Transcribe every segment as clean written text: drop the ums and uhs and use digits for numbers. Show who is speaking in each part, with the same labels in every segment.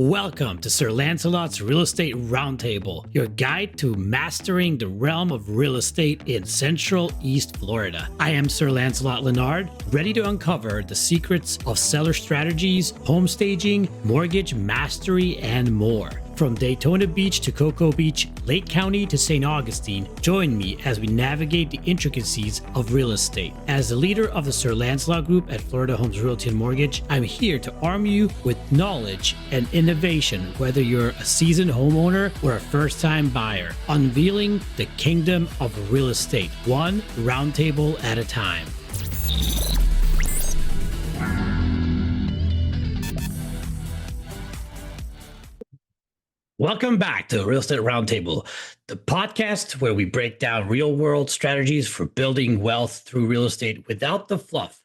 Speaker 1: Welcome to Sir Lancelot's Real Estate Roundtable, your guide to mastering the realm of real estate in Central East Florida. I am Sir Lancelot Lenard, ready to uncover the secrets of seller strategies, home staging, mortgage mastery, and more. From Daytona Beach to Cocoa Beach, Lake County to St. Augustine, join me as we navigate the intricacies of real estate. As the leader of the Sir Lancelot Group at Florida Homes Realty and Mortgage, I'm here to arm you with knowledge and innovation, whether you're a seasoned homeowner or a first-time buyer, unveiling the kingdom of real estate, one roundtable at a time. Welcome back to Real Estate Roundtable, the podcast where we break down real-world strategies for building wealth through real estate without the fluff.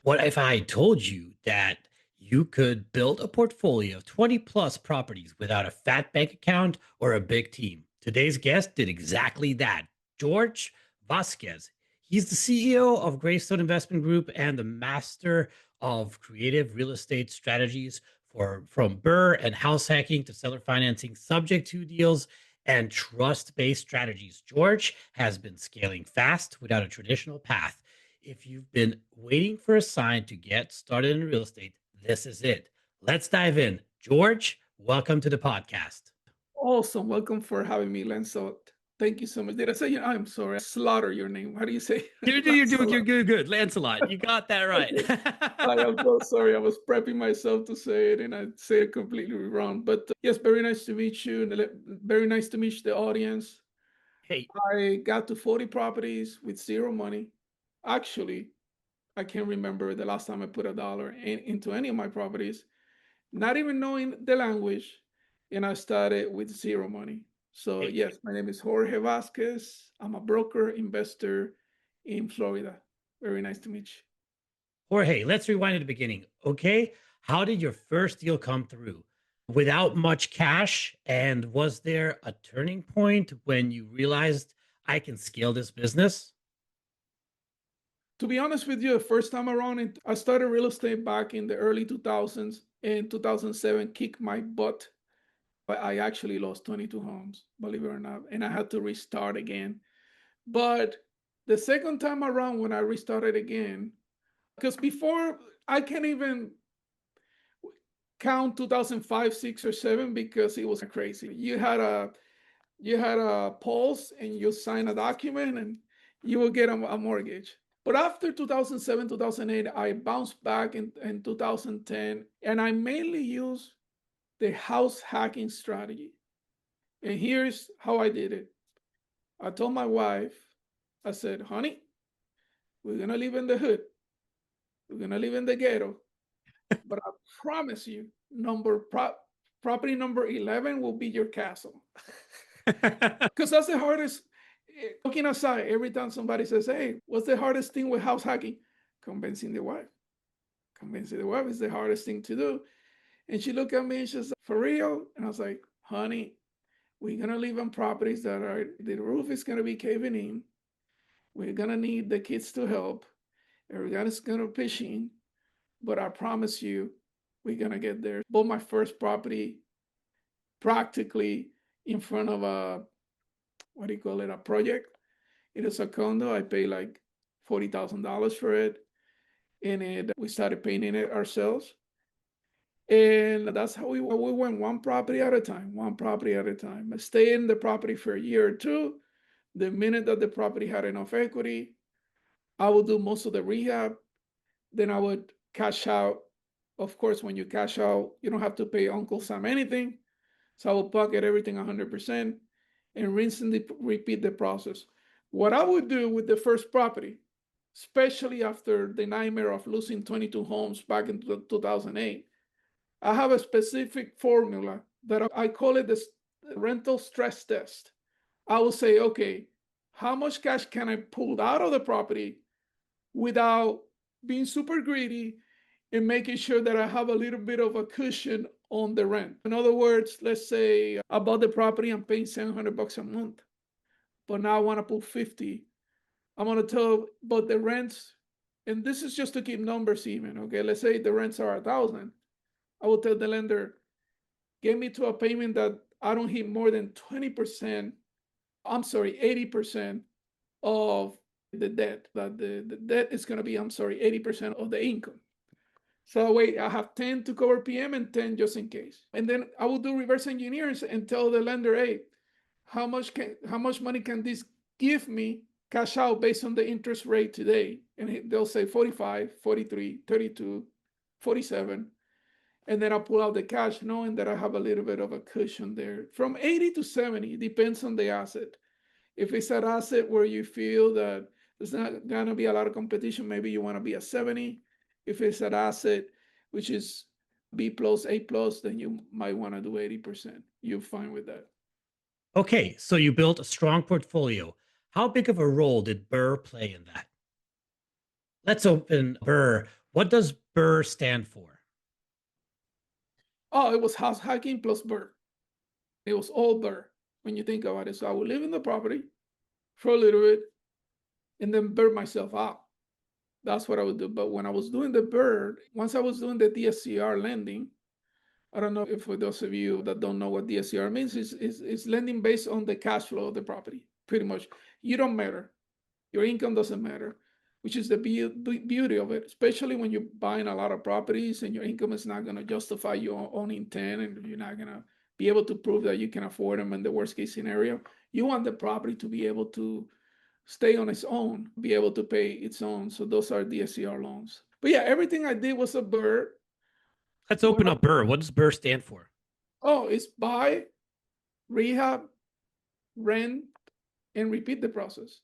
Speaker 1: What if I told you that you could build a portfolio of 20-plus properties without a fat bank account or a big team? Today's guest did exactly that. Jorge Vazquez. He's the CEO of Graystone Investment Group and the master of creative real estate strategies from Burr and house hacking to seller financing, subject to deals, and trust-based strategies. Jorge has been scaling fast without a traditional path. If you've been waiting for a sign to get started in real estate, this is it. Let's dive in. Jorge, welcome to the podcast.
Speaker 2: Awesome. Welcome for having me, Lancelot. Thank you so much. Did I say your I'm sorry. I slaughter your name. How do you say?
Speaker 1: You're good. Lancelot, you got that right.
Speaker 2: I am so sorry. I was prepping myself to say it and I say it completely wrong. But yes, very nice to meet you. Very nice to meet the audience.
Speaker 1: Hey,
Speaker 2: I got to 40 properties with zero money. Actually, I can't remember the last time I put $1 into any of my properties, not even knowing the language. And I started with zero money. So yes, my name is Jorge Vazquez. I'm a broker, investor in Florida. Very nice to meet you.
Speaker 1: Jorge, let's rewind to the beginning. Okay. How did your first deal come through? Without much cash? And was there a turning point when you realized I can scale this business?
Speaker 2: To be honest with you, the first time around, I started real estate back in the early 2000s. In 2007, kicked my butt. I actually lost 22 homes, believe it or not, and I had to restart again. But the second time around, when I restarted again, because before I can't even count 2005, 6, or 7 because it was crazy. You had a pulse and you sign a document and you will get a mortgage. But after 2007, 2008, I bounced back in 2010, and I mainly use the house hacking strategy. And here's how I did it. I told my wife, I said, honey, we're going to live in the hood. We're going to live in the ghetto. But I promise you, property number 11 will be your castle. Because that's the hardest. Looking aside, every time somebody says, hey, what's the hardest thing with house hacking? Convincing the wife. Convincing the wife is the hardest thing to do. And she looked at me and she said, for real? And I was like, honey, we're going to live on properties that the roof is going to be caving in. We're going to need the kids to help. Everybody's going to pitch in. But I promise you, we're going to get there. Bought my first property practically in front of a project. It is a condo. I paid like $40,000 for it. And we started painting it ourselves. And that's how we went one property at a time. I stayed in the property for a year or two. The minute that the property had enough equity, I would do most of the rehab. Then I would cash out. Of course, when you cash out, you don't have to pay Uncle Sam anything. So I would pocket everything 100% and rinse and repeat the process. What I would do with the first property, especially after the nightmare of losing 22 homes back in 2008, I have a specific formula that I call it the rental stress test. I will say, okay, how much cash can I pull out of the property without being super greedy and making sure that I have a little bit of a cushion on the rent? In other words, let's say I bought the property, I'm paying $700 a month, but now I want to put 50. I'm going to tell, but the rents, and this is just to keep numbers even, okay? Let's say the rents are 1,000. I will tell the lender, get me to a payment that I don't hit more than 20%, 80% of the debt. That the debt is going to be, 80% of the income. So that way I have 10 to cover PM and 10 just in case. And then I will do reverse engineering and tell the lender, hey, how much money can this give me cash out based on the interest rate today? And they'll say 45, 43, 32, 47. And then I'll pull out the cash knowing that I have a little bit of a cushion there. From 80 to 70, depends on the asset. If it's an asset where you feel that there's not going to be a lot of competition, maybe you want to be a 70. If it's an asset which is B plus, A plus, then you might want to do 80%. You're fine with that.
Speaker 1: Okay, so you built a strong portfolio. How big of a role did Burr play in that? Let's open Burr. What does Burr stand for?
Speaker 2: Oh, it was house hacking plus Burr. It was all Burr when you think about it. So I would live in the property for a little bit and then burn myself out. That's what I would do. But when I was doing the Burr, once I was doing the DSCR lending, I don't know if for those of you that don't know what DSCR means, it's lending based on the cash flow of the property, pretty much. You don't matter. Your income doesn't matter, which is the beauty of it, especially when you're buying a lot of properties and your income is not going to justify your own intent and you're not going to be able to prove that you can afford them in the worst case scenario. You want the property to be able to stay on its own, be able to pay its own. So those are DSCR loans. But yeah, everything I did was a Burr.
Speaker 1: Let's open up Burr. What does Burr stand for?
Speaker 2: Oh, it's buy, rehab, rent, and repeat the process.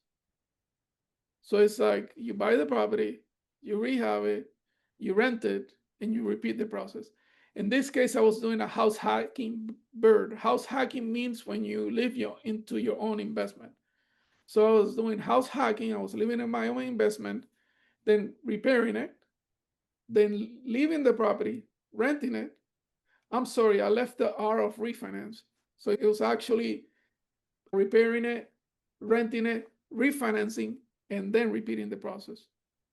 Speaker 2: So it's like you buy the property, you rehab it, you rent it, and you repeat the process. In this case, I was doing a house hacking Burr. House hacking means when you live into your own investment. So I was doing house hacking. I was living in my own investment, then repairing it, then leaving the property, renting it. I'm sorry, I left the R of refinance. So it was actually repairing it, renting it, refinancing, and then repeating the process.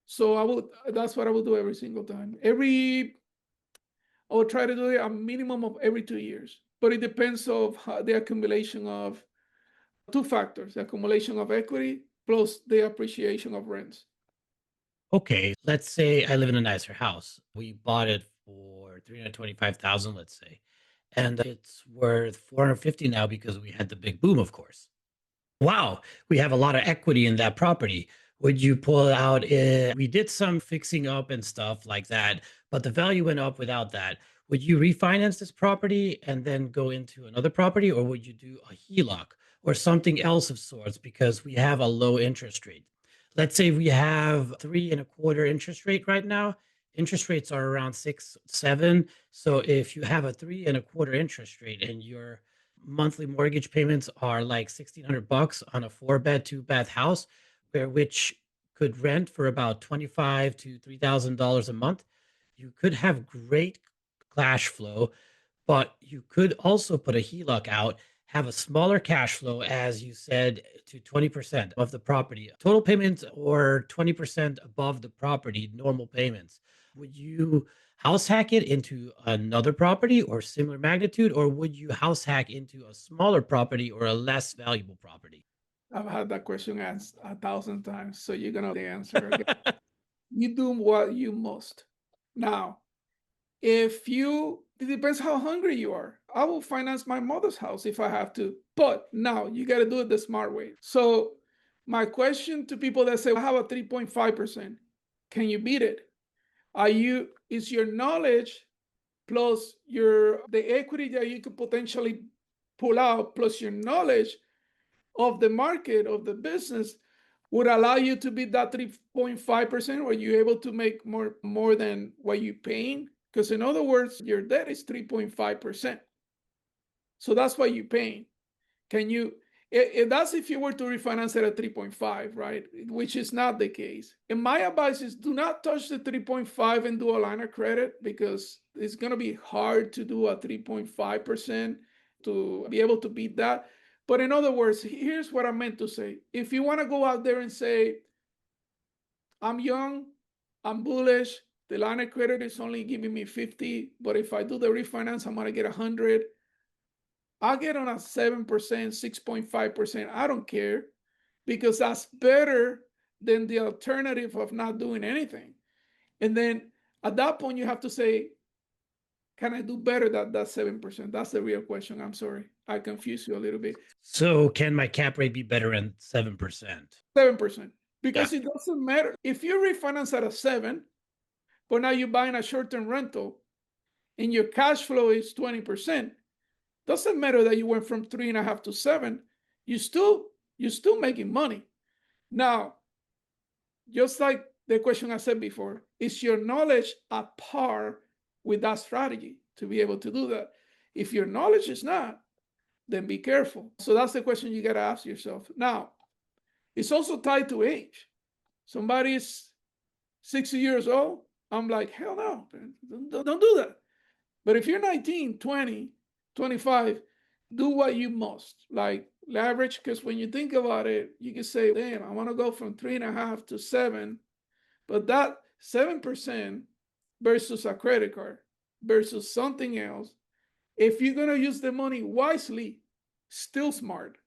Speaker 2: So that's what I would do every single time. I would try to do it a minimum of every 2 years, but it depends of the accumulation of two factors, the accumulation of equity plus the appreciation of rents.
Speaker 1: Okay, let's say I live in a nicer house. We bought it for 325,000, let's say, and it's worth 450 now because we had the big boom, of course. Wow, we have a lot of equity in that property. Would you pull out we did some fixing up and stuff like that, but the value went up without that. Would you refinance this property and then go into another property, or would you do a HELOC or something else of sorts because we have a low interest rate? Let's say we have 3.25% interest rate right now. Interest rates are around 6, 7. So if you have a 3.25% interest rate and your monthly mortgage payments are like $1,600 on a 4-bed, 2-bath house, which could rent for about $2,500 to $3,000 a month, you could have great cash flow, but you could also put a HELOC out, have a smaller cash flow, as you said, to 20% of the property, total payments, or 20% above the property, normal payments. Would you house hack it into another property or similar magnitude, or would you house hack into a smaller property or a less valuable property?
Speaker 2: I've had that question asked 1,000 times, so you're gonna know the answer again. You do what you must. Now, it depends how hungry you are. I will finance my mother's house if I have to, but now you got to do it the smart way. So, my question to people that say, I have a 3.5%, can you beat it? Is your knowledge plus the equity that you could potentially pull out plus your knowledge of the market of the business would allow you to beat that 3.5%, or you able to make more than what you're paying? Because in other words, your debt is 3.5%. So that's what you're paying. That's if you were to refinance it at 3.5, right? Which is not the case. And my advice is do not touch the 3.5 and do a line of credit, because it's going to be hard to do a 3.5% to be able to beat that. But in other words, here's what I meant to say. If you want to go out there and say, I'm young, I'm bullish, the line of credit is only giving me 50, but if I do the refinance, I'm going to get 100. I get on a 7%, 6.5%. I don't care, because that's better than the alternative of not doing anything. And then at that point, you have to say, can I do better than that 7%? That's the real question. I'm sorry. I confused you a little bit.
Speaker 1: So can my cap rate be better than 7%?
Speaker 2: 7%.
Speaker 1: Yeah.
Speaker 2: Because it doesn't matter. If you refinance at a 7, but now you're buying a short-term rental and your cash flow is 20%, doesn't matter that you went from 3.5 to 7, you still you're still making money. Now, just like the question I said before, is your knowledge at par with that strategy to be able to do that? If your knowledge is not, then be careful. So that's the question you got to ask yourself. Now, it's also tied to age. Somebody's 60 years old, I'm like, hell no, don't do that. But if you're 19, 20, 25, do what you must. Like leverage, because when you think about it, you can say, damn, I want to go from 3.5 to 7. But that 7% versus a credit card versus something else, if you're going to use the money wisely, still smart.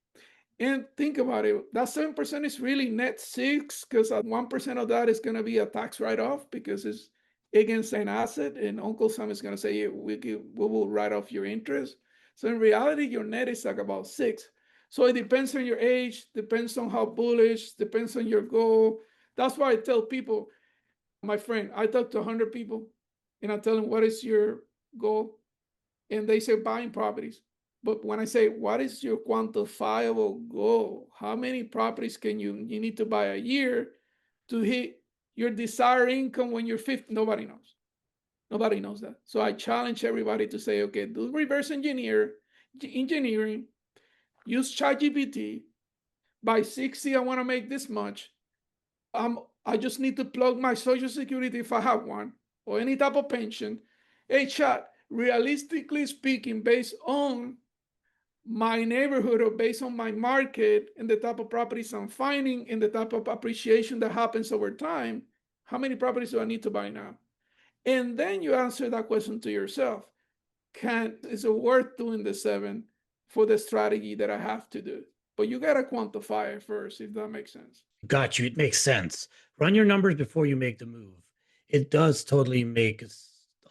Speaker 2: And think about it, that 7% is really net 6, because 1% of that is going to be a tax write-off because it's against an asset. And Uncle Sam is going to say, yeah, we will write off your interest. So in reality, your net is like about 6. So it depends on your age, depends on how bullish, depends on your goal. That's why I tell people, my friend, I talk to 100 people and I tell them, what is your goal? And they say buying properties. But when I say, what is your quantifiable goal? How many properties can you need to buy a year to hit your desired income when you're 50? Nobody knows. Nobody knows that. So I challenge everybody to say, okay, do reverse engineering, use ChatGPT. By 60, I want to make this much. I just need to plug my social security if I have one, or any type of pension. Hey, chat, realistically speaking, based on my neighborhood or based on my market and the type of properties I'm finding and the type of appreciation that happens over time, how many properties do I need to buy now? And then you answer that question to yourself. Is it worth doing the 7 for the strategy that I have to do? But you got to quantify it first, if that makes sense.
Speaker 1: Got you. It makes sense. Run your numbers before you make the move. It does totally make a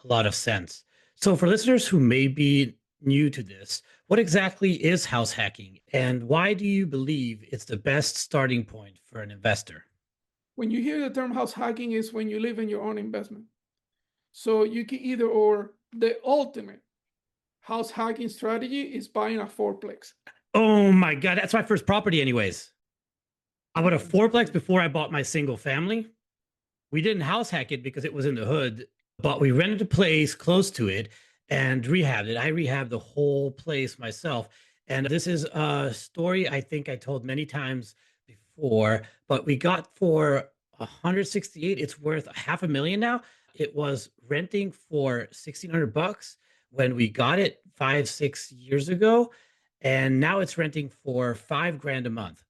Speaker 1: lot of sense. So, for listeners who may be new to this, what exactly is house hacking and why do you believe it's the best starting point for an investor?
Speaker 2: When you hear the term house hacking, is when you live in your own investment. So you can either, or the ultimate house hacking strategy is buying a fourplex.
Speaker 1: Oh my God, that's my first property, anyways. I bought a fourplex before I bought my single family. We didn't house hack it because it was in the hood, but we rented a place close to it and rehabbed it. I rehabbed the whole place myself. And this is a story I think I told many times before, but we got for 168. It's worth half a million now. It was renting for 1,600 bucks when we got it 5, 6 years ago. And now it's renting for 5 grand a month.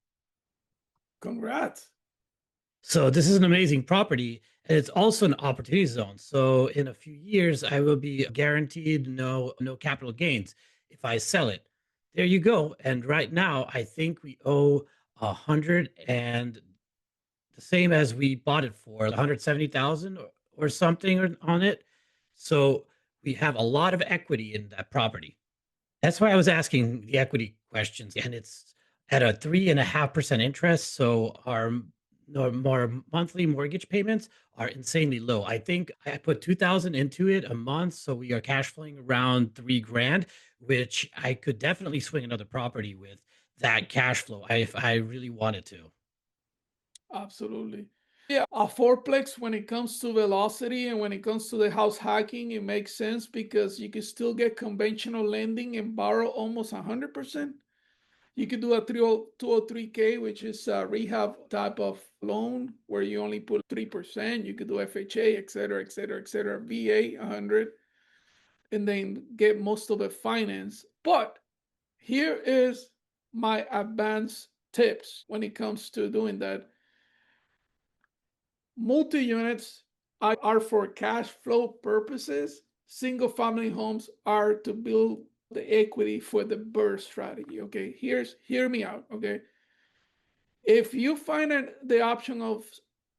Speaker 2: Congrats.
Speaker 1: So this is an amazing property, and it's also an opportunity zone. So in a few years, I will be guaranteed no capital gains if I sell it. There you go. And right now, I think we owe 100 and the same as we bought it for 170,000 or something on it. So we have a lot of equity in that property. That's why I was asking the equity questions, and it's at a 3.5% interest. So our more monthly mortgage payments are insanely low. I think I put 2,000 into it a month, so we are cash flowing around 3 grand, which I could definitely swing another property with that cash flow if I really wanted to.
Speaker 2: Absolutely. Yeah, a fourplex, when it comes to velocity and when it comes to the house hacking, it makes sense because you can still get conventional lending and borrow almost 100%. You could do a 203K, which is a rehab type of loan where you only put 3%. You could do FHA, et cetera, et cetera, et cetera, VA 100, and then get most of it financed. But here is my advanced tips when it comes to doing that. Multi-units are for cash flow purposes. Single family homes are to build the equity for the Burr strategy. Okay, hear me out. Okay, if you find the option of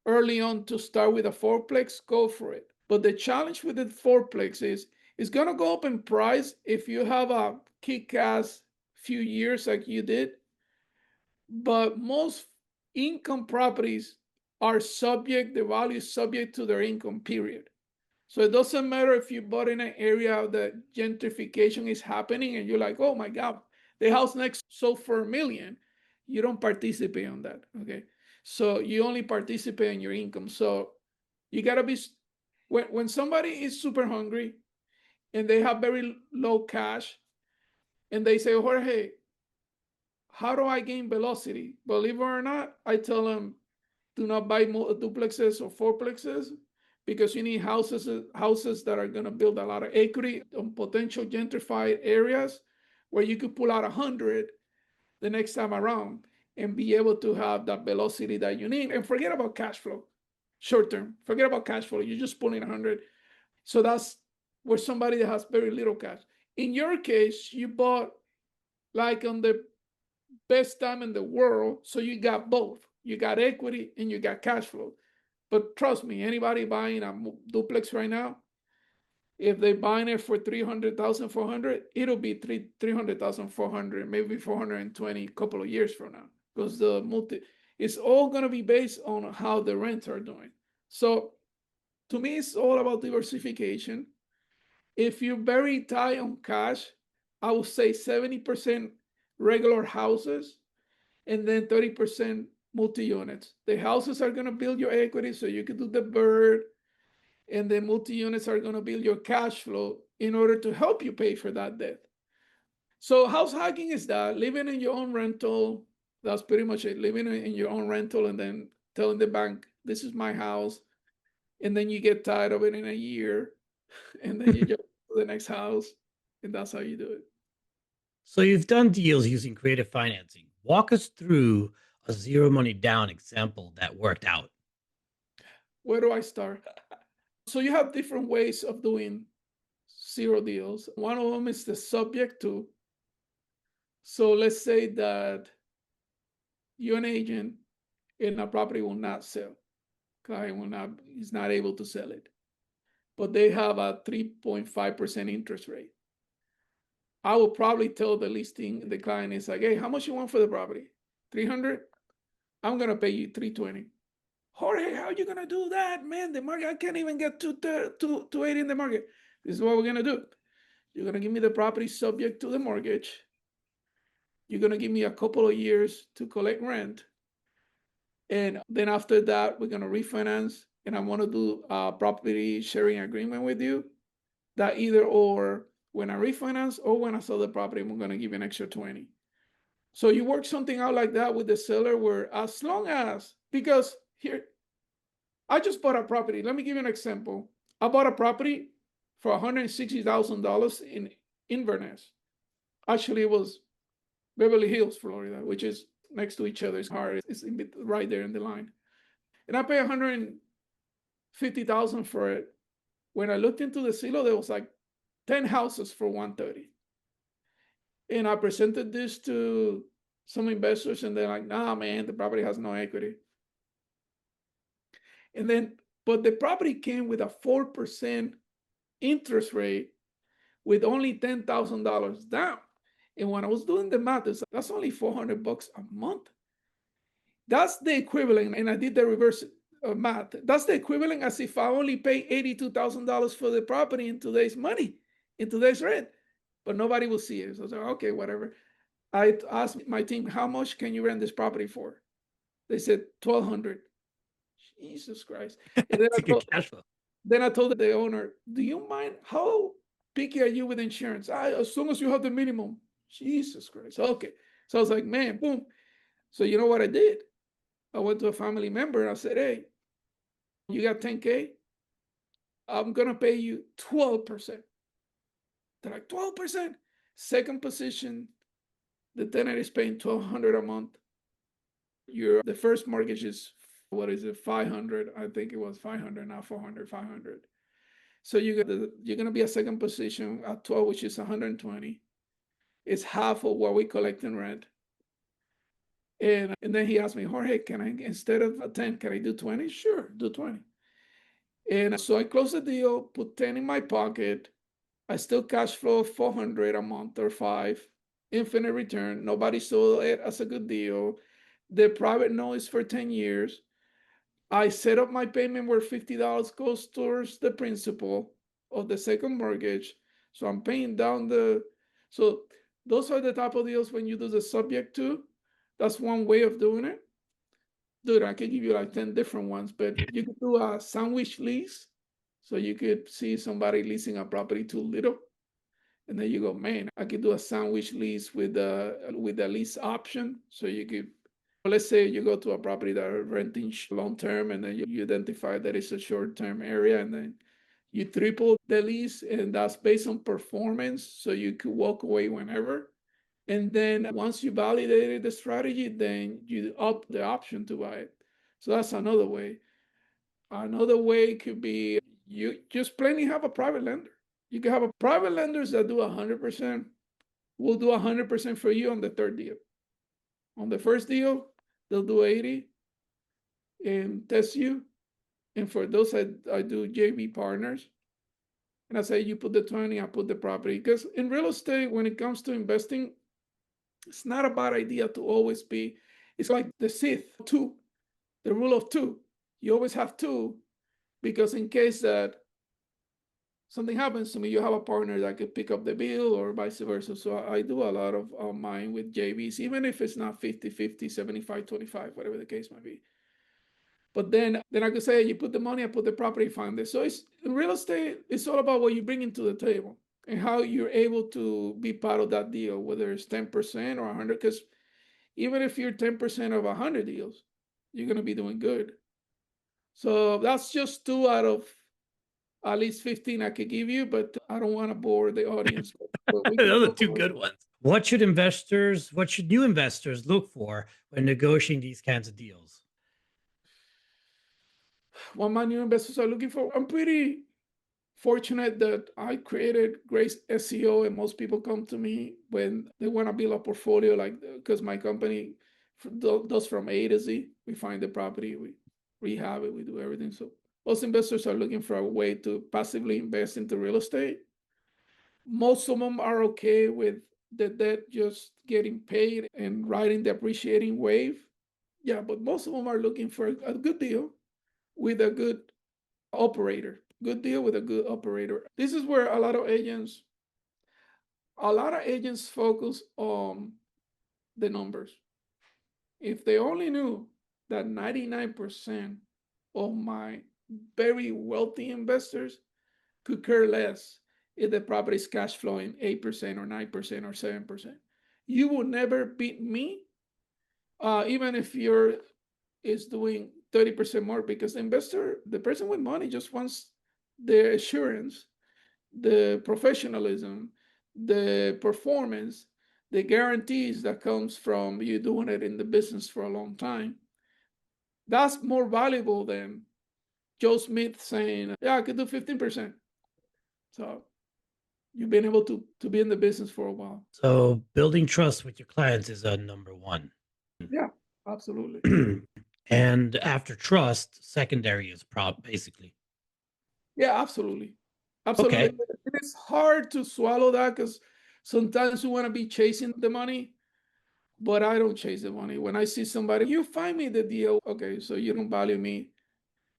Speaker 2: early on to start with a fourplex, go for it. But the challenge with the fourplex is it's gonna go up in price if you have a kick-ass few years like you did. But most income properties are subject, the value is subject to their income, period. So it doesn't matter if you bought in an area that gentrification is happening and you're like, oh my God, the house next sold for $1 million. You don't participate on that. Okay. So you only participate in your income. So you gotta be when somebody is super hungry and they have very low cash and they say, Jorge, how do I gain velocity? Believe it or not, I tell them, do not buy duplexes or fourplexes because you need houses that are going to build a lot of equity on potential gentrified areas where you could pull out 100 the next time around and be able to have that velocity that you need. And forget about cash flow, short term. Forget about cash flow. You're just pulling 100. So that's where somebody that has very little cash. In your case, you bought like on the best time in the world. So you got both. You got equity and you got cash flow. But trust me, anybody buying a duplex right now, if they're buying it for 300,400, it'll be 300,400, maybe 420 a couple of years from now. Because it's all gonna be based on how the rents are doing. So to me, it's all about diversification. If you're very tight on cash, I would say 70% regular houses and then 30% multi-units. The houses are going to build your equity so you can do the bird, and the multi-units are going to build your cash flow in order to help you pay for that debt. So house hacking is that living in your own rental. That's pretty much it. Living in your own rental and then telling the bank, this is my house. And then you get tired of it in a year and then you jump to the next house. And that's how you do it.
Speaker 1: So you've done deals using creative financing. Walk us through a zero money down example that worked out.
Speaker 2: Where do I start? So you have different ways of doing zero deals. One of them is the subject to. So let's say that you're an agent and a property will not sell. Client is not able to sell it. But they have a 3.5% interest rate. I will probably tell the client is like, hey, how much you want for the property? 300? I'm gonna pay you 320. Jorge, how are you gonna do that, man? The market, I can't even get 280 in the market. This is what we're gonna do. You're gonna give me the property subject to the mortgage. You're gonna give me a couple of years to collect rent. And then after that, we're gonna refinance. And I want to do a property sharing agreement with you that either or when I refinance or when I sell the property, I'm gonna give you an extra 20. So you work something out like that with the seller where as long as, because here, I just bought a property. Let me give you an example. I bought a property for $160,000 in Inverness. Actually, it was Beverly Hills, Florida, which is next to each other. It's hard. It's right there in the line. And I paid $150,000 for it. When I looked into the Zillow, there was like 10 houses for 130. And I presented this to some investors, and they're like, nah, man, the property has no equity. And then, but the property came with a 4% interest rate with only $10,000 down. And when I was doing the math, that's only $400 a month. That's the equivalent, and I did the reverse math. That's the equivalent as if I only pay $82,000 for the property in today's money, in today's rent. But nobody will see it. So I was like, okay, whatever. I asked my team, how much can you rent this property for? They said $1,200. Jesus Christ. And then I told the owner, do you mind, how picky are you with insurance? As long as you have the minimum. Jesus Christ. Okay. So I was like, man, boom. So you know what I did? I went to a family member and I said, hey, you got 10K? I'm going to pay you 12%. They're like, 12%? Second position, the tenant is paying $1,200 a month. The first mortgage is, what is it, 500? I think it was 500, not 400, 500. So you're going to be a second position at 12, which is 120. It's half of what we collect in rent. And then he asked me, Jorge, can I, instead of 10, can I do 20? Sure, do 20. And so I closed the deal, put 10 in my pocket. I still cash flow 400 a month or five, infinite return. Nobody saw it as a good deal. The private note is for 10 years. I set up my payment where $50 goes towards the principal of the second mortgage. So I'm paying down so those are the type of deals when you do the subject to. That's one way of doing it. Dude, I could give you like 10 different ones, but you could do a sandwich lease. So you could see somebody leasing a property too little. And then you go, man, I could do a sandwich lease with the lease option. So you could, let's say you go to a property that are renting long term, and then you identify that it's a short term area, and then you triple the lease, and that's based on performance. So you could walk away whenever. And then once you validated the strategy, then you up the option to buy it. So that's another way. Another way could be you just plainly have a private lender. You can have a private lenders that do 100%, will do 100% for you on the third deal. On the first deal, they'll do 80 and test you. And for those, I do JV partners. And I say, you put the 20, I put the property. Because in real estate, when it comes to investing, it's not a bad idea to always be, it's like the Sith, two, the rule of two. You always have two, because in case that something happens to me, you have a partner that could pick up the bill or vice versa. So I do a lot of mine with JVs, even if it's not 50-50, 75-25, whatever the case might be. But then I could say, you put the money, I put the property fund there. So it's in real estate, it's all about what you bring into the table and how you're able to be part of that deal, whether it's 10% or 100, because even if you're 10% of 100 deals, you're going to be doing good. So that's just two out of at least 15 I could give you, but I don't want to bore the audience.
Speaker 1: Those are two good ones. What should new investors look for when negotiating these kinds of deals?
Speaker 2: What my new investors are looking for, I'm pretty fortunate that I created great SEO, and most people come to me when they want to build a portfolio, like, because my company does from A to Z. We find the property, we rehab it, we do everything. So most investors are looking for a way to passively invest into real estate. Most of them are okay with the debt just getting paid and riding the appreciating wave. Yeah, but most of them are looking for a good deal with a good operator. Good deal with a good operator. This is where a lot of agents focus on the numbers. If they only knew that 99% of my very wealthy investors could care less if the property is cash flowing 8% or 9% or 7%. You will never beat me, even if you're is doing 30% more, because the person with money just wants the assurance, the professionalism, the performance, the guarantees that comes from you doing it in the business for a long time. That's more valuable than Joe Smith saying, yeah, I could do 15%. So you've been able to be in the business for a while.
Speaker 1: So building trust with your clients is a number one.
Speaker 2: Yeah, absolutely.
Speaker 1: And after trust, secondary is basically.
Speaker 2: Yeah, absolutely. Absolutely.
Speaker 1: Okay.
Speaker 2: It's hard to swallow that because sometimes you want to be chasing the money, but I don't chase the money. When I see somebody, you find me the deal. Okay, so you don't value me,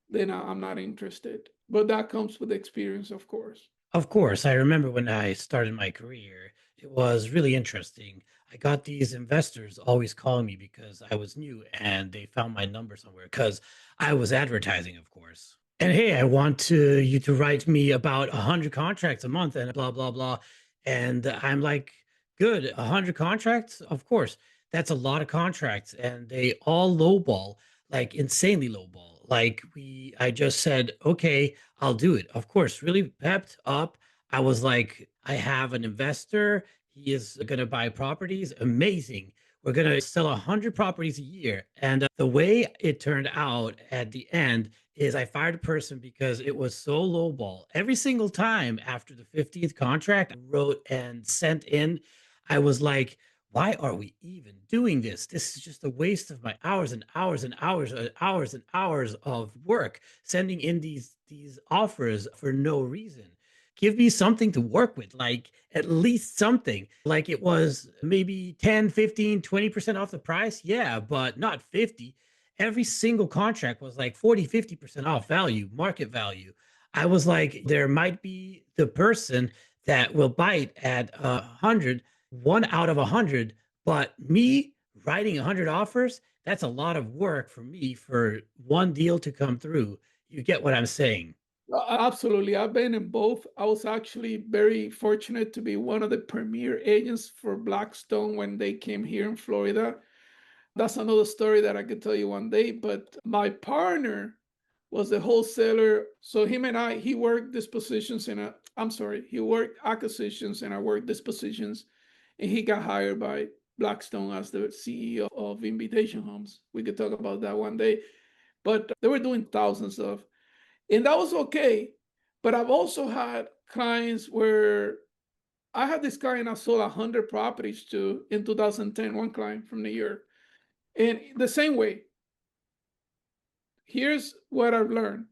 Speaker 2: then I'm not interested. But that comes with experience, of course.
Speaker 1: Of course, I remember when I started my career, it was really interesting. I got these investors always calling me because I was new and they found my number somewhere because I was advertising, of course. And hey, I want you to write me about 100 contracts a month and blah, blah, blah. And I'm like, good, 100 contracts? Of course. That's a lot of contracts. And they all lowball, like insanely lowball. I just said, okay, I'll do it. Of course, really pepped up. I was like, I have an investor. He is going to buy properties. Amazing. We're going to sell 100 properties a year. And the way it turned out at the end is I fired a person because it was so lowball. Every single time after the 50th contract, I wrote and sent in, I was like, why are we even doing this? This is just a waste of my hours and hours and hours and hours and hours of work sending in these offers for no reason. Give me something to work with, like at least something. Like it was maybe 10, 15, 20% off the price. Yeah, but not 50. Every single contract was like 40, 50% off value, market value. I was like, there might be the person that will bite at 100, 1 out of 100, but me writing 100 offers, that's a lot of work for me for one deal to come through. You get what I'm saying?
Speaker 2: Absolutely. I've been in both. I was actually very fortunate to be one of the premier agents for Blackstone when they came here in Florida. That's another story that I could tell you one day. But my partner was the wholesaler. So him and he worked dispositions he worked acquisitions and I worked dispositions. And he got hired by Blackstone as the CEO of Invitation Homes. We could talk about that one day. But they were doing thousands of, and that was okay. But I've also had clients where I had this client I sold 100 properties to in 2010, one client from New York. And the same way, here's what I've learned.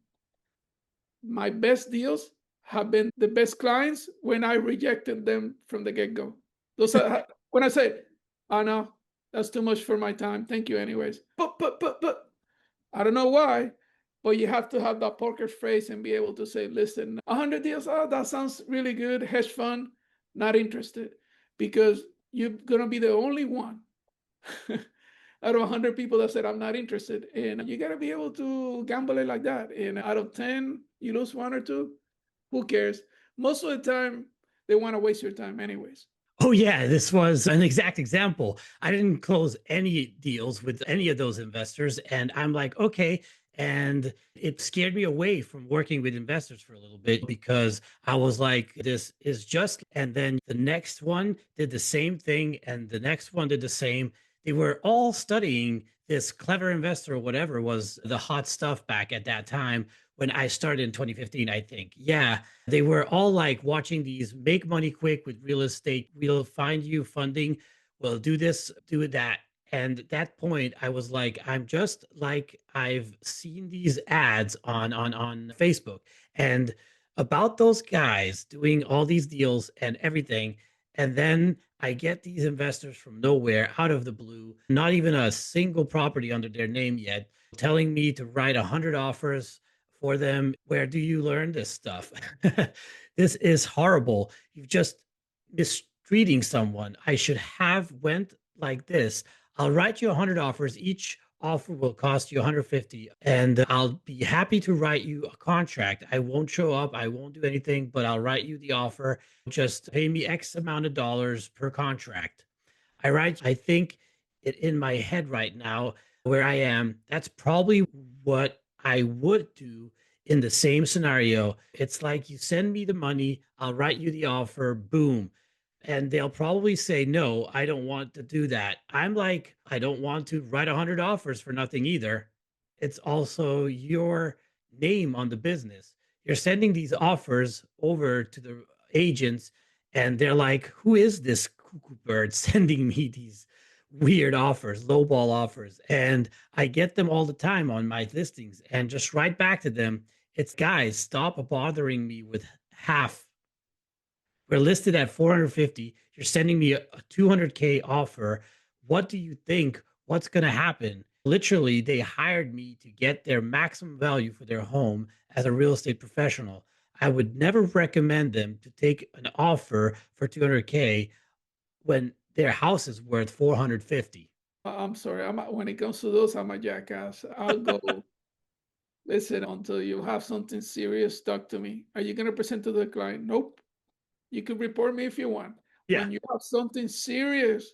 Speaker 2: My best deals have been the best clients when I rejected them from the get-go. Those are when I say, oh no, that's too much for my time. Thank you anyways. But I don't know why, but you have to have that poker face and be able to say, listen, 100 deals, oh, that sounds really good. Hedge fund, not interested. Because you're going to be the only one out of 100 people that said, I'm not interested. And you got to be able to gamble it like that. And out of 10, you lose one or two, who cares? Most of the time, they want to waste your time anyways.
Speaker 1: Oh yeah, this was an exact example. I didn't close any deals with any of those investors, and I'm like, okay. And it scared me away from working with investors for a little bit because I was like, this is just, and then the next one did the same thing, and the next one did the same. They were all studying this clever investor or whatever was the hot stuff back at that time when I started in 2015, I think. Yeah, they were all like watching these make money quick with real estate. We'll find you funding. We'll do this, do that. And at that point, I was like, I'm just like I've seen these ads on Facebook and about those guys doing all these deals and everything. And then I get these investors from nowhere, out of the blue, not even a single property under their name yet, telling me to write 100 offers for them. Where do you learn this stuff? This is horrible. You've just mistreating someone. I should have went like this. I'll write you 100 offers. Each offer will cost you 150, and I'll be happy to write you a contract. I won't show up, I won't do anything, but I'll write you the offer. Just pay me X amount of dollars per contract. I think it in my head right now where I am, that's probably what I would do in the same scenario. It's like you send me the money, I'll write you the offer, boom. And they'll probably say, no, I don't want to do that. I'm like, I don't want to write 100 offers for nothing either. It's also your name on the business. You're sending these offers over to the agents, and they're like, who is this cuckoo bird sending me these weird offers, lowball offers? And I get them all the time on my listings and just write back to them. It's guys, stop bothering me with half. We're listed at 450. You're sending me a 200K offer. What do you think? What's going to happen? Literally, they hired me to get their maximum value for their home as a real estate professional. I would never recommend them to take an offer for 200K when their house is worth 450.
Speaker 2: I'm sorry. When it comes to those, I'm a jackass. I'll go listen until you have something serious stuck to me. Are you going to present to the client? Nope. You can report me if you want.
Speaker 1: Yeah.
Speaker 2: When you have something serious,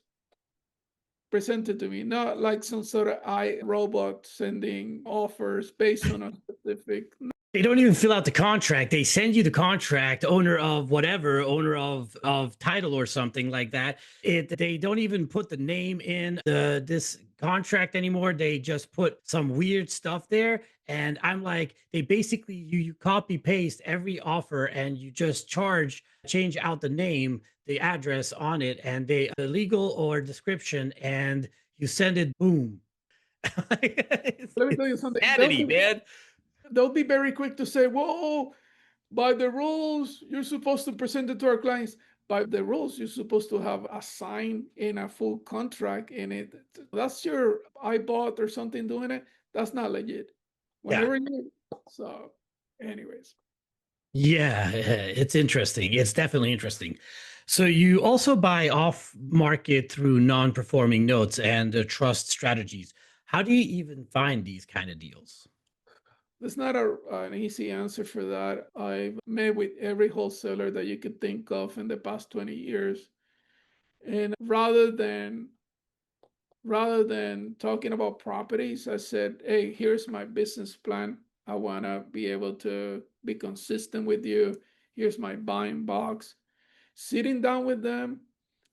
Speaker 2: present it to me. Not like some sort of robot sending offers based on a specific.
Speaker 1: They don't even fill out the contract. They send you the contract, owner of whatever, owner of title or something like that. They don't even put the name in this contract anymore. They just put some weird stuff there. And I'm like, they basically you copy paste every offer and you just change out the name, the address on it, and the legal or description, and you send it, boom.
Speaker 2: Let me
Speaker 1: It's
Speaker 2: tell you something.
Speaker 1: insanity, man.
Speaker 2: They'll be very quick to say, "Whoa, by the rules, you're supposed to present it to our clients." By the rules, you're supposed to have a sign in a full contract in it. That's your I bought or something doing it. That's not legit.
Speaker 1: Yeah.
Speaker 2: Whenever you so, anyways.
Speaker 1: Yeah, it's interesting. It's definitely interesting. So you also buy off market through non-performing notes and trust strategies. How do you even find these kind of deals?
Speaker 2: There's not an easy answer for that. I've met with every wholesaler that you could think of in the past 20 years. And rather than talking about properties, I said, hey, here's my business plan. I want to be able to be consistent with you. Here's my buying box. Sitting down with them,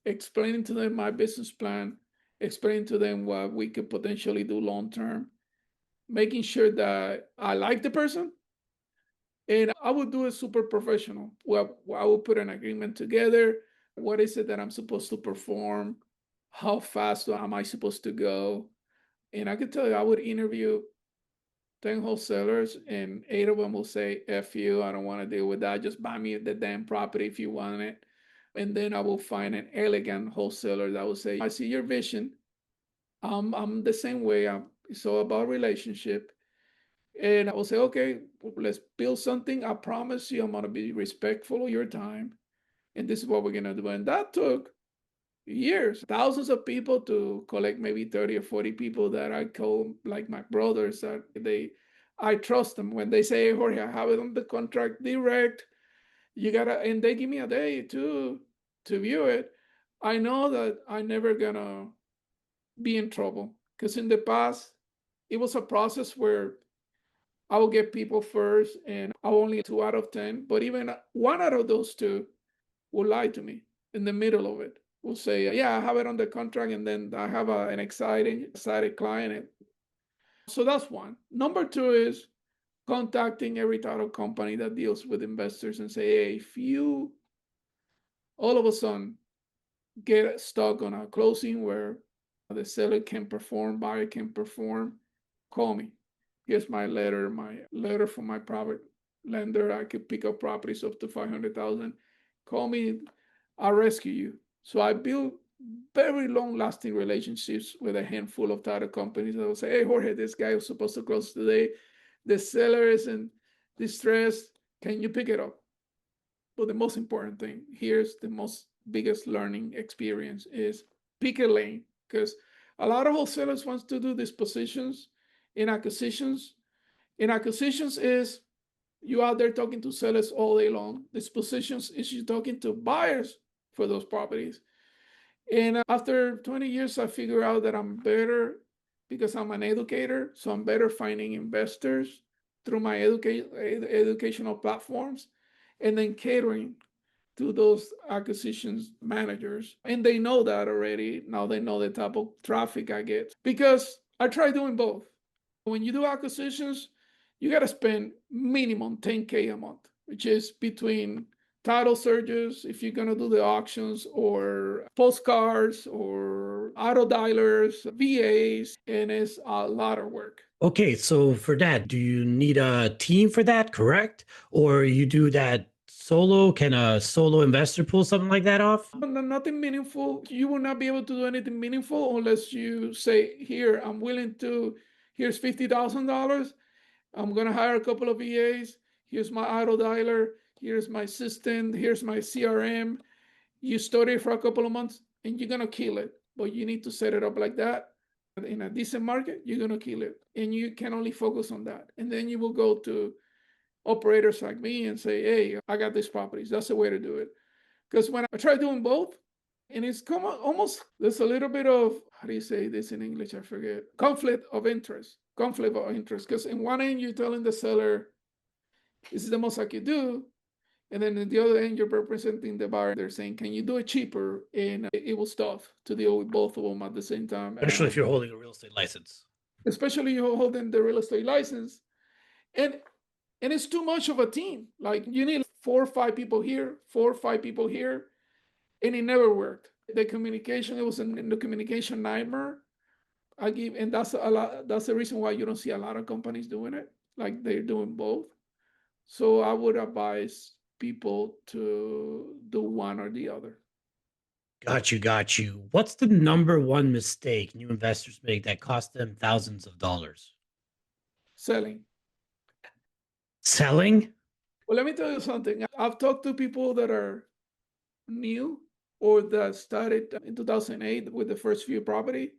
Speaker 2: explaining to them my business plan, explaining to them what we could potentially do long term, making sure that I like the person. And I would do it super professional. Well, I would put an agreement together. What is it that I'm supposed to perform? How fast am I supposed to go? And I could tell you, I would interview 10 wholesalers, and 8 of them will say, F you, I don't want to deal with that. Just buy me the damn property if you want it. And then I will find an elegant wholesaler that will say, I see your vision. I'm the same way. It's all about relationship. And I will say, okay, let's build something. I promise you, I'm going to be respectful of your time. And this is what we're going to do. And that took years, thousands of people to collect maybe 30 or 40 people that I call like my brothers. That I trust them. When they say, hey, Jorge, I have it on the contract direct, and they give me a day to view it. I know that I'm never going to be in trouble because in the past, it was a process where I will get people first, and I'll only 2 out of 10. But even one out of those two will lie to me in the middle of it. Will say, "Yeah, I have it on the contract," and then I have an excited client. So that's one. Number two is contacting every title company that deals with investors and say, "Hey, if you all of a sudden get stuck on a closing where the seller can perform, buyer can perform, call me. Here's my letter from my private lender. I could pick up properties up to 500,000. Call me, I'll rescue you." So I built very long-lasting relationships with a handful of title companies that will say, "Hey, Jorge, this guy was supposed to close today. The seller is in distress. Can you pick it up?" But the most important thing, here's the most biggest learning experience is pick a lane, because a lot of wholesalers wants to do dispositions in acquisitions. In acquisitions is you out there talking to sellers all day long. Dispositions is you talking to buyers for those properties. And after 20 years, I figure out that I'm better because I'm an educator. So I'm better finding investors through my educational platforms and then catering to those acquisitions managers. And they know that already. Now they know the type of traffic I get because I try doing both. When you do acquisitions, you got to spend minimum 10K a month, which is between title searches, if you're going to do the auctions, or postcards, or auto dialers, VAs, and it's a lot of work.
Speaker 1: Okay, so for that, do you need a team for that, correct? Or you do that solo? Can a solo investor pull something like that off?
Speaker 2: Nothing meaningful. You will not be able to do anything meaningful unless you say, here, I'm willing to, here's $50,000. I'm going to hire a couple of VAs. Here's my auto dialer. Here's my assistant. Here's my CRM. You study for a couple of months and you're going to kill it. But you need to set it up like that. In a decent market, you're going to kill it. And you can only focus on that. And then you will go to operators like me and say, hey, I got these properties. That's the way to do it. Because when I try doing both, and it's almost, there's a little bit of, how do you say this in English? I forget. Conflict of interest. Conflict of interest. Because in one end, you're telling the seller, this is the most I could do. And then in the other end, you're representing the buyer. They're saying, can you do it cheaper? And it was tough to deal with both of them at the same time.
Speaker 1: Especially if you're holding a real estate license.
Speaker 2: Especially you're holding the real estate license. And and it's too much of a team. Like you need 4 or 5 people here, 4 or 5 people here, and it never worked. The communication, it was the communication nightmare. And that's a lot. That's the reason why you don't see a lot of companies doing it. Like they're doing both. So I would advise people to do one or the other.
Speaker 1: Got you, got you. What's the number one mistake new investors make that cost them thousands of dollars?
Speaker 2: Selling.
Speaker 1: Selling?
Speaker 2: Well, let me tell you something. I've talked to people that are new or that started in 2008 with the first few property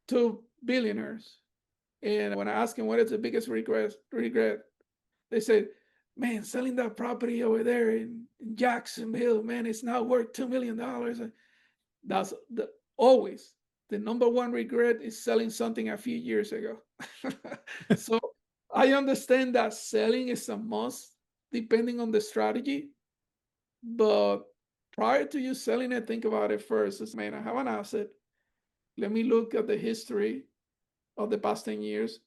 Speaker 2: to billionaires. And when I ask them what is the biggest regret, they said, "Man, selling that property over there in Jacksonville, man, it's now worth $2 million." That's always the number one regret is selling something a few years ago. So I understand that selling is a must depending on the strategy, but prior to you selling it, think about it first. It's, man, I have an asset. Let me look at the history of the past 10 years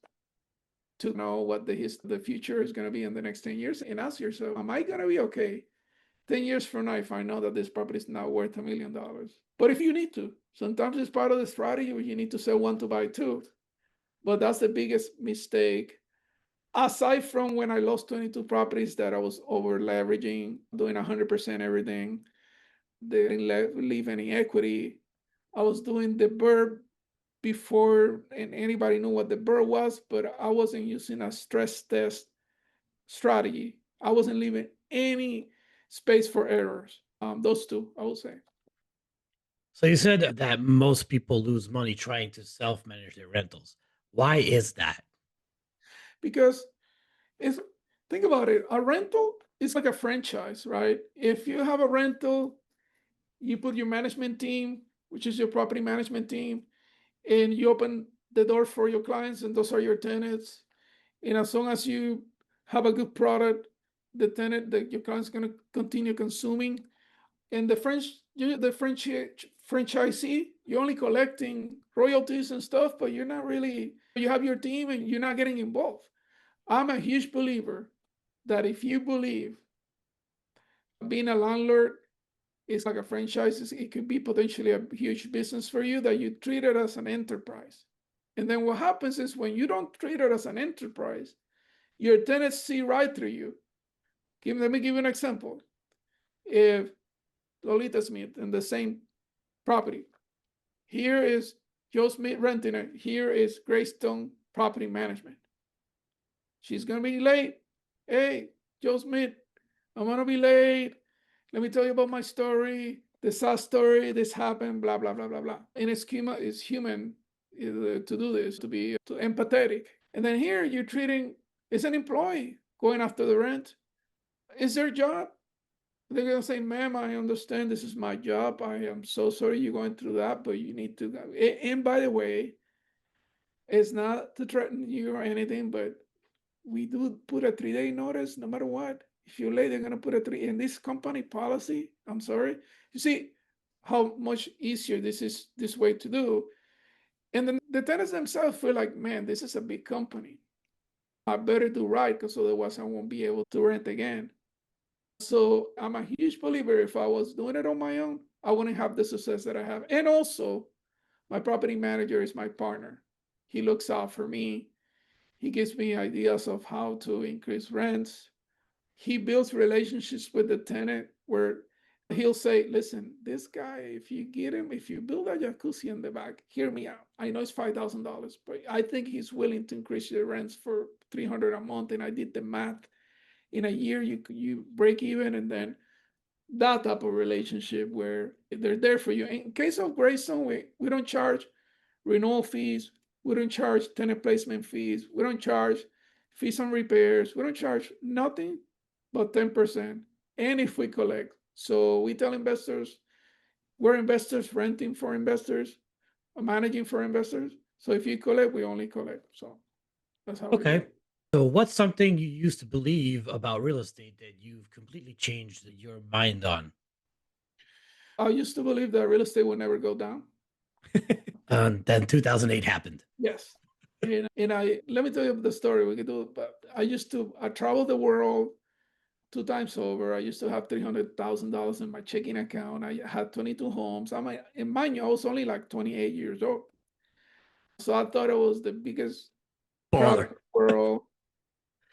Speaker 2: to know what the future is going to be in the next 10 years and ask yourself, am I going to be okay 10 years from now if I know that this property is now worth $1 million? But if you need to, sometimes it's part of the strategy where you need to sell one to buy two. But that's the biggest mistake. Aside from when I lost 22 properties that I was over leveraging, doing 100% everything, they didn't leave any equity. I was doing the Burr before, and anybody knew what the Burr was, but I wasn't using a stress test strategy. I wasn't leaving any space for errors. Those two, I would say.
Speaker 1: So you said that most people lose money trying to self-manage their rentals. Why is that?
Speaker 2: Because it's, think about it, a rental is like a franchise, right? If you have a rental, you put your management team, which is your property management team, and you open the door for your clients, and those are your tenants. And as long as you have a good product, the tenant that your client's going to continue consuming. And franchisee, you're only collecting royalties and stuff, but you're not really. You have your team, and you're not getting involved. I'm a huge believer that if you believe being a landlord is like a franchise, it could be potentially a huge business for you, that you treat it as an enterprise. And then what happens is when you don't treat it as an enterprise, your tenants see right through you. Let me give you an example. If Lolita Smith in the same property, here is Joe Smith renting it, here is Graystone Property Management. She's going to be late. Hey, Joe Smith, I'm going to be late. Let me tell you about my story. The sad story, this happened, blah, blah, blah, blah, blah. And it's human to do this, to be empathetic. And then here you're treating, it's an employee going after the rent. It's their job. They're going to say, ma'am, I understand this is my job. I am so sorry you're going through that, but you need to. And by the way, it's not to threaten you or anything, but we do put a 3-day notice no matter what. If you're late, they're going to put a 3. In this company policy, I'm sorry. You see how much easier this way to do. And then the tenants themselves feel like, man, this is a big company. I better do right, because otherwise I won't be able to rent again. So I'm a huge believer, if I was doing it on my own, I wouldn't have the success that I have. And also, my property manager is my partner. He looks out for me. He gives me ideas of how to increase rents. He builds relationships with the tenant where he'll say, listen, this guy, if you build a jacuzzi in the back, hear me out. I know it's $5,000, but I think he's willing to increase the rents for $300 a month. And I did the math. In a year, you break even, and then that type of relationship where they're there for you. In case of Greystone, we don't charge renewal fees. We don't charge tenant placement fees. We don't charge fees on repairs. We don't charge nothing but 10%. And if we collect. So we tell investors, we're investors renting for investors, managing for investors. So if you collect, we only collect. So that's how we do
Speaker 1: Okay.
Speaker 2: it.
Speaker 1: So what's something you used to believe about real estate that you've completely changed your mind on?
Speaker 2: I used to believe that real estate would never go down.
Speaker 1: Then 2008 happened.
Speaker 2: Yes. And let me tell you the story. We could do it, but I traveled the world 2 times over. I used to have $300,000 in my checking account. I had 22 homes. And mind you, I was only like 28 years old. So I thought it was the biggest crap in
Speaker 1: Baller.
Speaker 2: the world.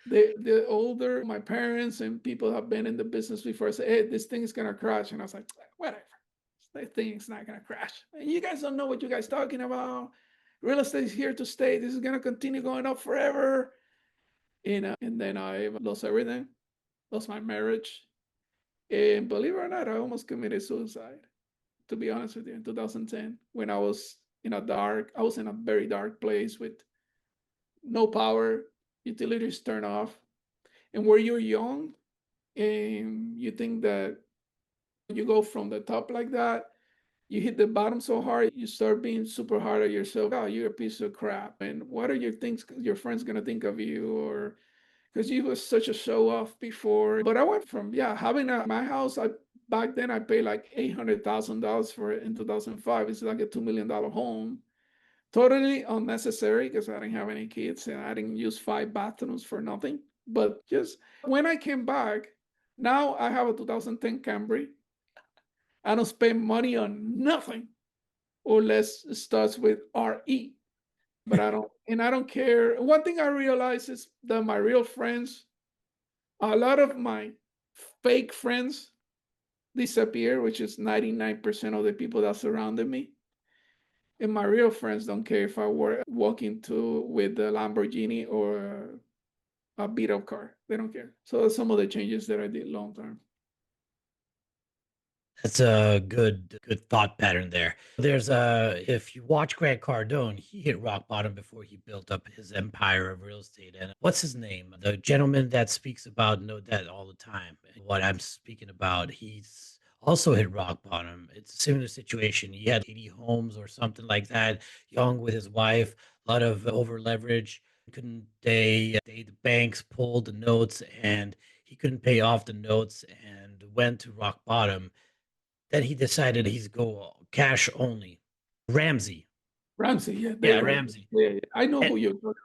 Speaker 2: The older my parents and people have been in the business before say, hey, this thing is gonna crash. And I was like, whatever. This thing's not gonna crash. And you guys don't know what you guys talking about. Real estate is here to stay. This is gonna continue going up forever. And then I lost everything, lost my marriage. And believe it or not, I almost committed suicide, to be honest with you, in 2010, when I was in a very dark place with no power, utilities turned off. And where you're young and you think that you go from the top like that, you hit the bottom so hard, you start being super hard on yourself. Oh, you're a piece of crap. And what are your friends gonna think of you? Or because you was such a show off before. But I went from having my house. I back then I paid like $800,000 for it in 2005. It's like a $2 million home. Totally unnecessary because I didn't have any kids and I didn't use 5 bathrooms for nothing. But just when I came back, now I have a 2010 Camry. I don't spend money on nothing unless it starts with RE. But I don't care. One thing I realize is that my real friends, a lot of my fake friends disappear, which is 99% of the people that surrounded me. And my real friends don't care if I were walking to with a Lamborghini or a beat up car. They don't care. So that's some of the changes that I did long term.
Speaker 1: That's a good thought pattern there. There's if you watch Grant Cardone, he hit rock bottom before he built up his empire of real estate. And what's his name? The gentleman that speaks about no debt all the time. What I'm speaking about, he's also hit rock bottom. It's a similar situation. He had 80 homes or something like that, young with his wife, a lot of over leverage. Couldn't the banks pulled the notes and he couldn't pay off the notes and went to rock bottom. Then he decided he's go cash only. Ramsey.
Speaker 2: Ramsey, yeah,
Speaker 1: Yeah,
Speaker 2: Dave Ramsey.
Speaker 1: Ramsey.
Speaker 2: Yeah. I know
Speaker 1: And
Speaker 2: who you're talking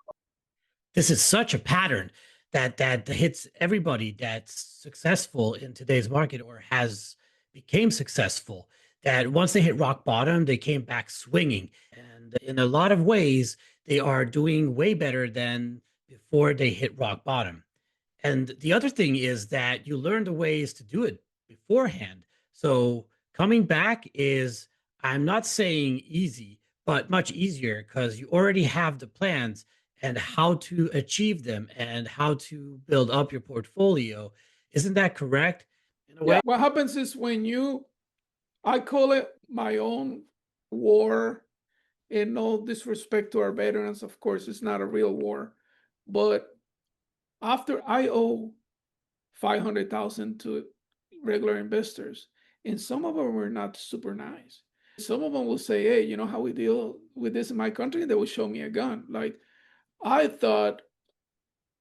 Speaker 1: this is such a pattern that hits everybody that's successful in today's market or has became successful. That once they hit rock bottom, they came back swinging, and in a lot of ways, they are doing way better than before they hit rock bottom. And the other thing is that you learn the ways to do it beforehand. So coming back is, I'm not saying easy, but much easier because you already have the plans and how to achieve them and how to build up your portfolio. Isn't that correct? In a
Speaker 2: about. Yeah,
Speaker 1: way?
Speaker 2: what happens is I call it my own war. In no disrespect to our veterans, of course, it's not a real war. But after I owe 500,000 to regular investors, and some of them were not super nice. Some of them will say, hey, you know how we deal with this in my country? They will show me a gun. Like, I thought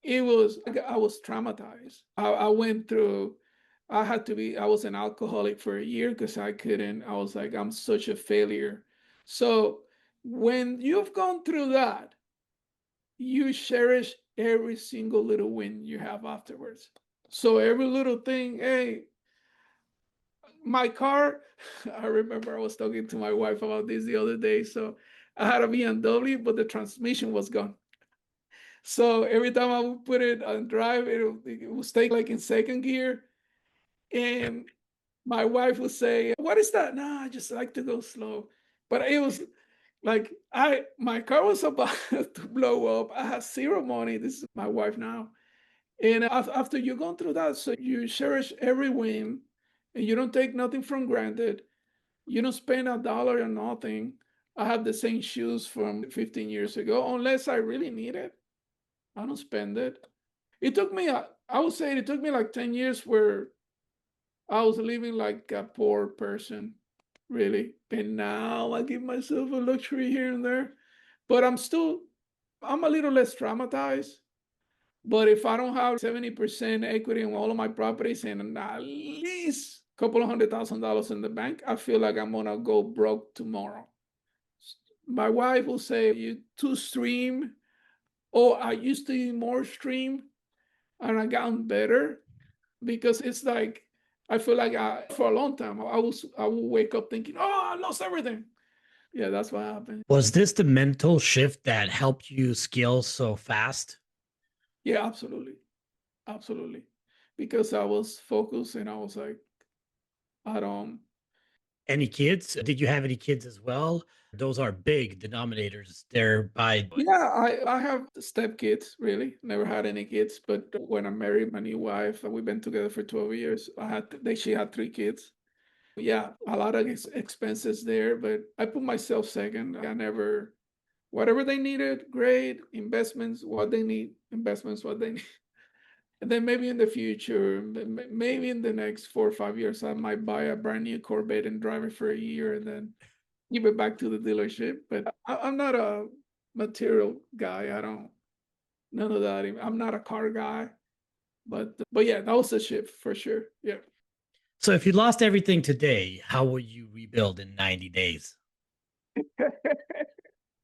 Speaker 2: I was traumatized. I went through, I was an alcoholic for a year because I was like, I'm such a failure. So when you've gone through that, you cherish every single little win you have afterwards. So every little thing, hey, my car, I remember I was talking to my wife about this the other day. So I had a BMW, but the transmission was gone. So every time I would put it on drive, it would stay like in second gear. And my wife would say, what is that? No, I just like to go slow. But it was like my car was about to blow up. I had zero money. This is my wife now. And after you've gone through that, so you cherish every win and you don't take nothing from granted. You don't spend a dollar on nothing. I have the same shoes from 15 years ago, unless I really need it. I don't spend it. It took me, I would say it took me like 10 years where I was living like a poor person, really. And now I give myself a luxury here and there. But I'm a little less traumatized. But if I don't have 70% equity in all of my properties and at least a couple of $100,000 in the bank, I feel like I'm gonna go broke tomorrow. My wife will say, "You too extreme. Oh, I used to eat more stream and I gotten better because it's like I feel like for a long time I will wake up thinking, oh, I lost everything. Yeah, that's what happened.
Speaker 1: Was this the mental shift that helped you scale so fast?
Speaker 2: Yeah, absolutely. Absolutely. Because I was focused and I was like, I don't.
Speaker 1: Any kids? Did you have any kids as well? Those are big denominators. They're by
Speaker 2: Yeah, I have stepkids, really. Never had any kids, but when I married my new wife, we've been together for 12 years. She had 3 kids. Yeah, a lot of expenses there, but I put myself second. I never, whatever they needed, great. Investments, what they need, investments, what they need. And then maybe in the future, maybe in the next 4 or 5 years, I might buy a brand new Corvette and drive it for a year and then give it back to the dealership. But I'm not a material guy. I don't, none of that. I'm not a car guy. But yeah, that was a shift for sure. Yeah.
Speaker 1: So if you lost everything today, how will you rebuild in 90 days?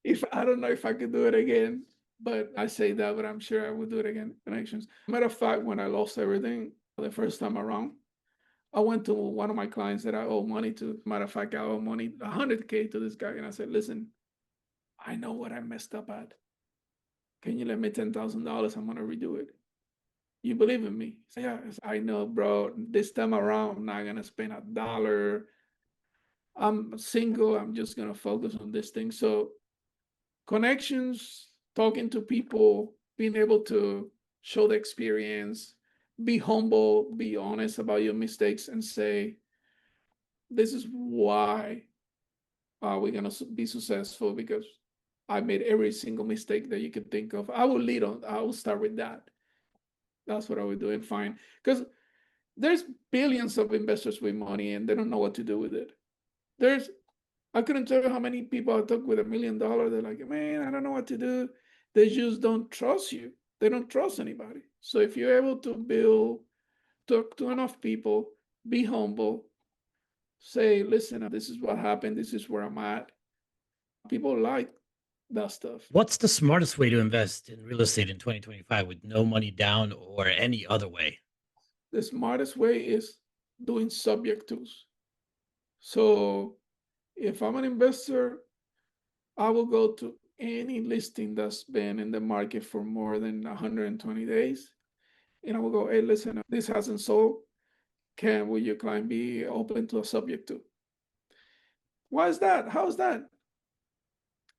Speaker 2: If I don't know if I could do it again, but I say that, but I'm sure I would do it again. Connections. Matter of fact, when I lost everything the first time around, I went to one of my clients that I owe money to. Matter of fact, I owe money 100K to this guy, and I said, "Listen, I know what I messed up at. Can you lend me $10,000? I'm gonna redo it. You believe in me?" He said, "Yeah." I said, "I know, bro. This time around, I'm not gonna spend a dollar. I'm single. I'm just gonna focus on this thing." So connections, talking to people, being able to show the experience, be humble, be honest about your mistakes, and say, "This is why we're gonna be successful because I made every single mistake that you could think of." I will lead on. I will start with that. That's what I would do and fine. Because there's billions of investors with money and they don't know what to do with it. There's I couldn't tell you how many people I talk with $1 million. They're like, man, I don't know what to do. They just don't trust you. They don't trust anybody. So if you're able to talk to enough people, be humble, say, listen, this is what happened. This is where I'm at. People like that stuff.
Speaker 1: What's the smartest way to invest in real estate in 2025 with no money down or any other way?
Speaker 2: The smartest way is doing subject tos. So if I'm an investor, I will go to any listing that's been in the market for more than 120 days. And I will go, hey, listen, this hasn't sold. Will your client be open to a subject to? Why is that? How is that?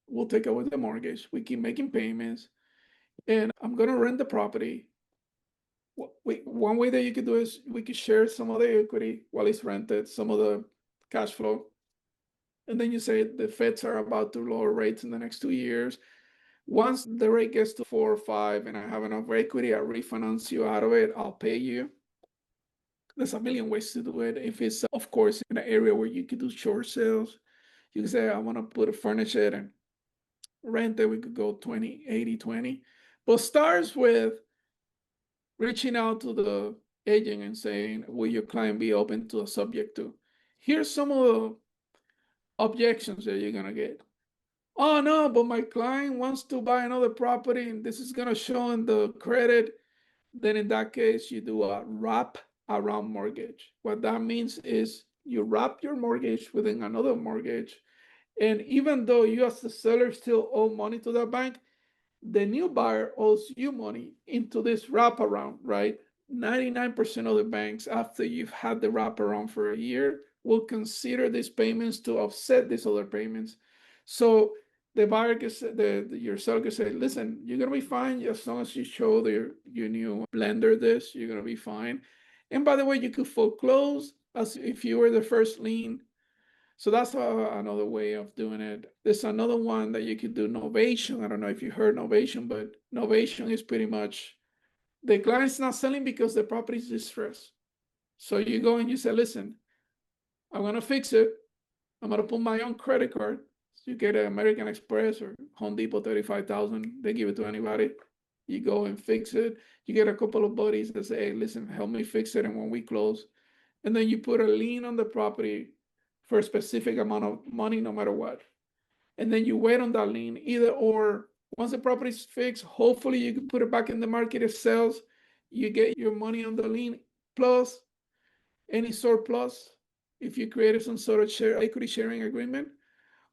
Speaker 2: We'll take away the mortgage. We keep making payments. And I'm going to rent the property. One way that you could do is we could share some of the equity while it's rented, some of the cash flow. And then you say the feds are about to lower rates in the next 2 years. Once the rate gets to 4 or 5 and I have enough equity, I'll refinance you out of it. I'll pay you. There's a million ways to do it. If it's, of course, in an area where you could do short sales, you can say, I want to put a furniture and rent it. We could go 20, 80, 20. But starts with reaching out to the agent and saying, will your client be open to a subject to? Here's some of the objections that you're going to get. Oh, no, but my client wants to buy another property and this is going to show in the credit. Then in that case, you do a wrap around mortgage. What that means is you wrap your mortgage within another mortgage. And even though you as the seller still owe money to that bank, the new buyer owes you money into this wraparound, right? 99% of the banks, after you've had the wraparound for a year, will consider these payments to offset these other payments. So the buyer can say, your seller can say, listen, you're gonna be fine as long as you show your new lender this, you're gonna be fine. And by the way, you could foreclose as if you were the first lien. So that's another way of doing it. There's another one that you could do, novation. I don't know if you heard novation, but novation is pretty much the client's not selling because the property is distressed. So you go and you say, listen, I'm gonna fix it. I'm gonna put my own credit card. So you get an American Express or Home Depot 35,000. They give it to anybody. You go and fix it. You get a couple of buddies that say, hey, listen, help me fix it. And when we close, and then you put a lien on the property for a specific amount of money, no matter what. And then you wait on that lien, either or Once the property is fixed, hopefully you can put it back in the market. It sells, you get your money on the lien plus any surplus if you created some sort of equity sharing agreement.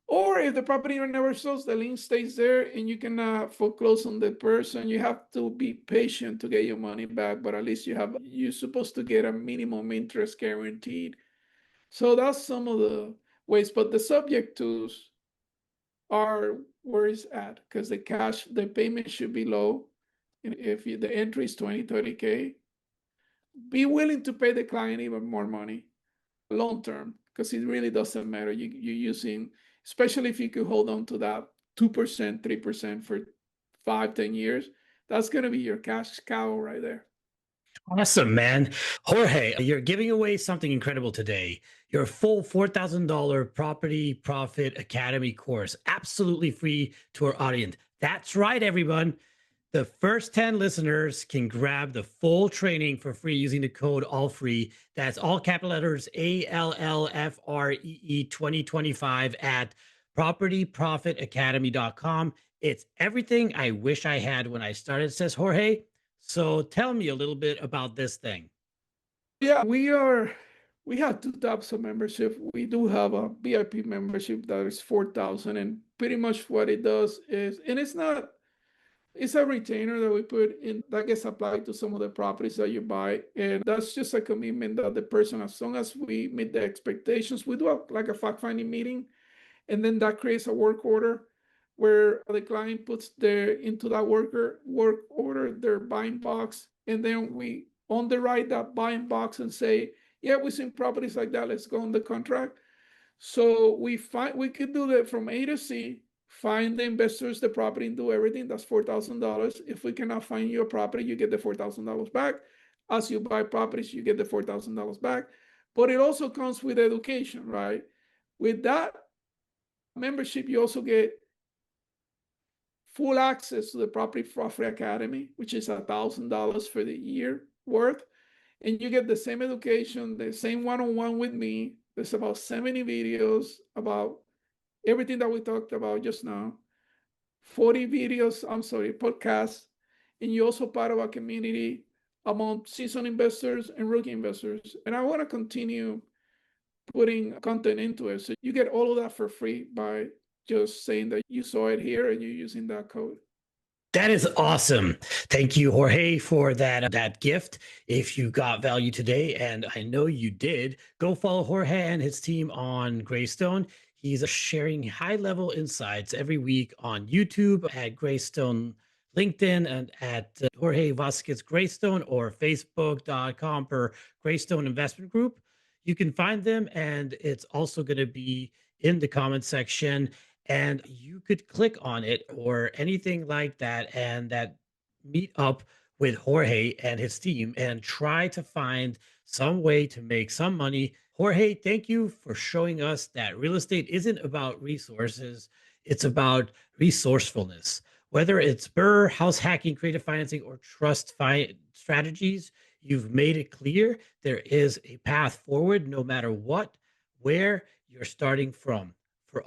Speaker 2: Or if the property never sells, the lien stays there and you can foreclose on the person. You have to be patient to get your money back, but at least you're supposed to get a minimum interest guaranteed. So that's some of the ways, but the subject tools are where it's at, because the payment should be low. And if the entry is 20, 30K, be willing to pay the client even more money long term, because it really doesn't matter. You're using, especially if you could hold on to that 2%, 3% for 5-10 years, that's going to be your cash cow right there.
Speaker 1: Awesome, man. Jorge, you're giving away something incredible today. Your full $4,000 Property Profit Academy course, absolutely free to our audience. That's right, everyone. The first 10 listeners can grab the full training for free using the code ALLFREE. That's all capital letters ALLFREE 2025 at propertyprofitacademy.com. It's everything I wish I had when I started, says Jorge. So tell me a little bit about this thing.
Speaker 2: Yeah, we have two types of membership. We do have a VIP membership that is 4,000, and pretty much what it does is, and it's a retainer that we put in that gets applied to some of the properties that you buy. And that's just a commitment that the person, as long as we meet the expectations, we do like a fact-finding meeting. And then that creates a work order where the client puts into that work order, their buying box. And then we underwrite that buying box and say, yeah, we've seen properties like that. Let's go on the contract. So we could do that from A to Z. Find the investors, the property, and do everything. That's $4,000. If we cannot find you a property, you get the $4,000 back. As you buy properties, you get the $4,000 back. But it also comes with education, right? With that membership, you also get full access to the Property Profit Academy, which is $1,000 for the year worth. And you get the same education, the same one-on-one with me. There's about 70 videos about everything that we talked about just now, 40 podcasts, and you're also part of a community among seasoned investors and rookie investors. And I want to continue putting content into it. So you get all of that for free by just saying that you saw it here and you're using that code.
Speaker 1: That is awesome. Thank you, Jorge, for that gift. If you got value today, and I know you did, go follow Jorge and his team on Graystone. He's sharing high-level insights every week on YouTube at Graystone, LinkedIn, and at Jorge Vazquez Graystone, or Facebook.com per Graystone Investment Group. You can find them, and it's also going to be in the comment section. And you could click on it or anything like that, and that meet up with Jorge and his team and try to find some way to make some money. Jorge, thank you for showing us that real estate isn't about resources. It's about resourcefulness. Whether it's Burr, house hacking, creative financing, or trust strategies, you've made it clear there is a path forward no matter what, where you're starting from. For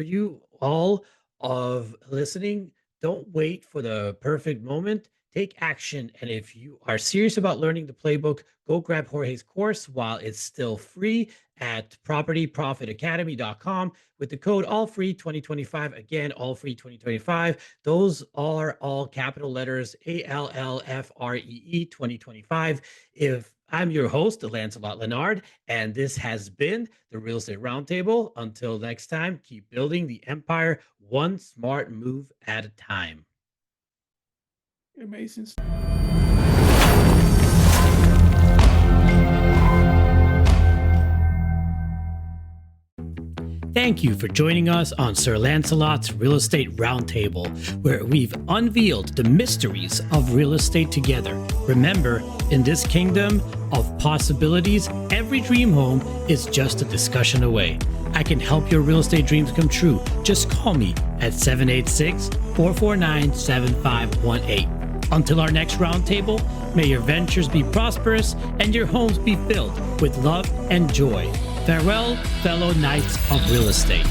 Speaker 1: you all of listening, don't wait for the perfect moment. Take action. And if you are serious about learning the playbook, go grab Jorge's course while it's still free at propertyprofitacademy.com with the code ALLFREE 2025. Again, ALLFREE 2025. Those are all capital letters, ALLFREE 2025. I'm your host, Lancelot Lenard, and this has been the Real Estate Roundtable. Until next time, keep building the empire one smart move at a time.
Speaker 2: Amazing.
Speaker 1: Thank you for joining us on Sir Lancelot's Real Estate Roundtable, where we've unveiled the mysteries of real estate together. Remember, in this kingdom of possibilities, every dream home is just a discussion away. I can help your real estate dreams come true. Just call me at 786-449-7518. Until our next roundtable, may your ventures be prosperous and your homes be filled with love and joy. Farewell, fellow knights of real estate.